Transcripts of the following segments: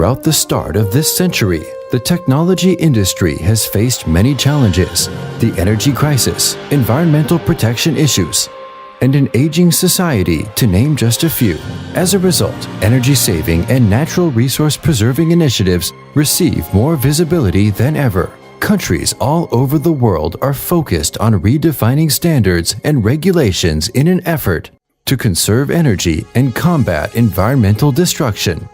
Throughout the start of this century, the technology industry has faced many challenges: the energy crisis, environmental protection issues, and an aging society, to name just a few. As a result, energy-saving and natural resource-preserving initiatives receive more visibility than ever. Countries all over the world are focused on redefining standards and regulations in an effort to conserve energy and combat environmental destruction.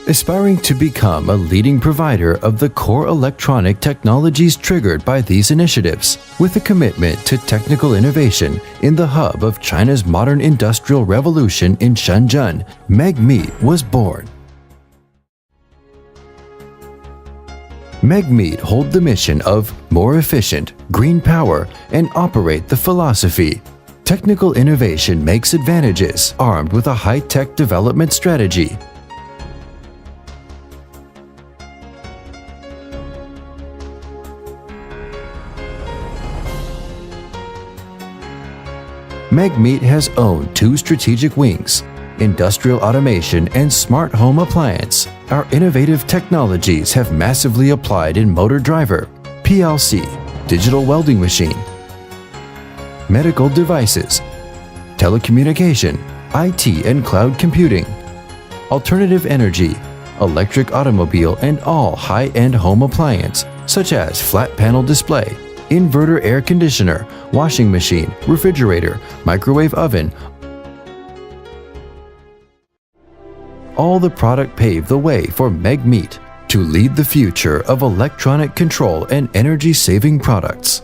Aspiring to become a leading provider of the core electronic technologies triggered by these initiatives, with a commitment to technical innovation in the hub of China's modern industrial revolution in Shenzhen, MEGMEET was born. MEGMEET hold the mission of more efficient, green power, and operate the philosophy. Technical innovation makes advantages, armed with a high-tech development strategy. MEGMEET has owned two strategic wings: industrial automation and smart home appliance. Our innovative technologies have massively applied in motor driver, PLC, digital welding machine, medical devices, telecommunication, IT and cloud computing, alternative energy, electric automobile, and all high-end home appliance such as flat panel display, inverter air conditioner, washing machine, refrigerator, microwave oven. All the product paved the way for MEGMEET to lead the future of electronic control and energy-saving products.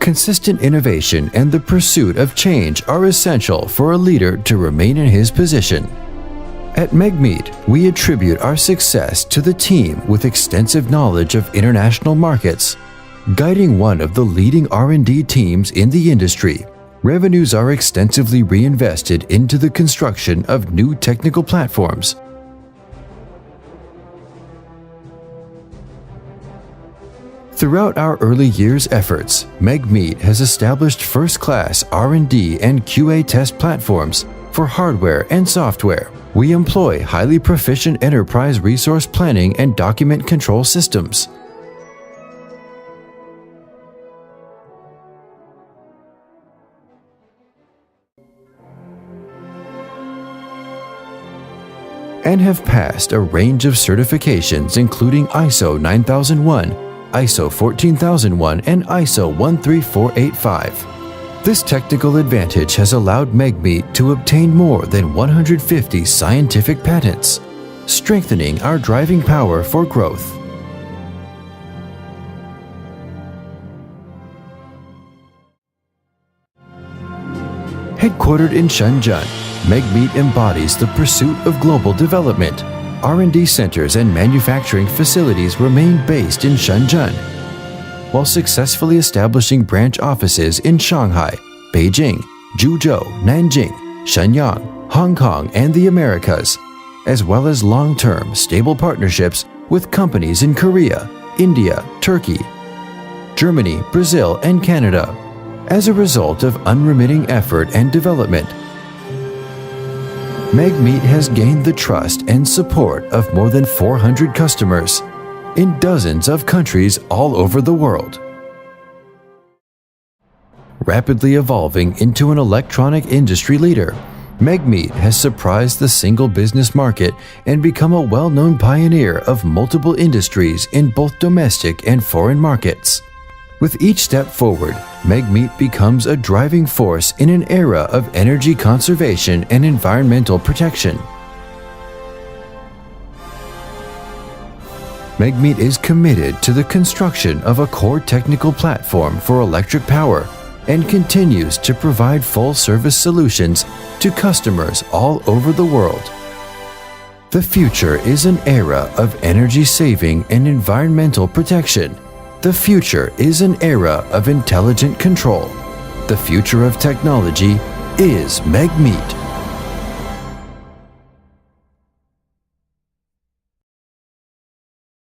Consistent innovation and the pursuit of change are essential for a leader to remain in his position. At MEGMEET, we attribute our success to the team with extensive knowledge of international markets. Guiding one of the leading R&D teams in the industry, revenues are extensively reinvested into the construction of new technical platforms. Throughout our early years' efforts, MEGMEET has established first-class R&D and QA test platforms for hardware and software. We employ highly proficient enterprise resource planning and document control systems. And have passed a range of certifications including ISO 9001, ISO 14001, and ISO 13485. This technical advantage has allowed MEGMEET to obtain more than 150 scientific patents, strengthening our driving power for growth. Headquartered in Shenzhen, MEGMEET embodies the pursuit of global development. R&D centers and manufacturing facilities remain based in Shenzhen, while successfully establishing branch offices in Shanghai, Beijing, Zhuzhou, Nanjing, Shenyang, Hong Kong, and the Americas, as well as long-term, stable partnerships with companies in Korea, India, Turkey, Germany, Brazil, and Canada. As a result of unremitting effort and development, MEGMEET has gained the trust and support of more than 400 customers in dozens of countries all over the world. Rapidly evolving into an electronic industry leader, MEGMEET has surprised the single business market and become a well-known pioneer of multiple industries in both domestic and foreign markets. With each step forward, MEGMEET becomes a driving force in an era of energy conservation and environmental protection. MEGMEET is committed to the construction of a core technical platform for electric power and continues to provide full-service solutions to customers all over the world. The future is an era of energy saving and environmental protection. The future is an era of intelligent control. The future of technology is MEGMEET.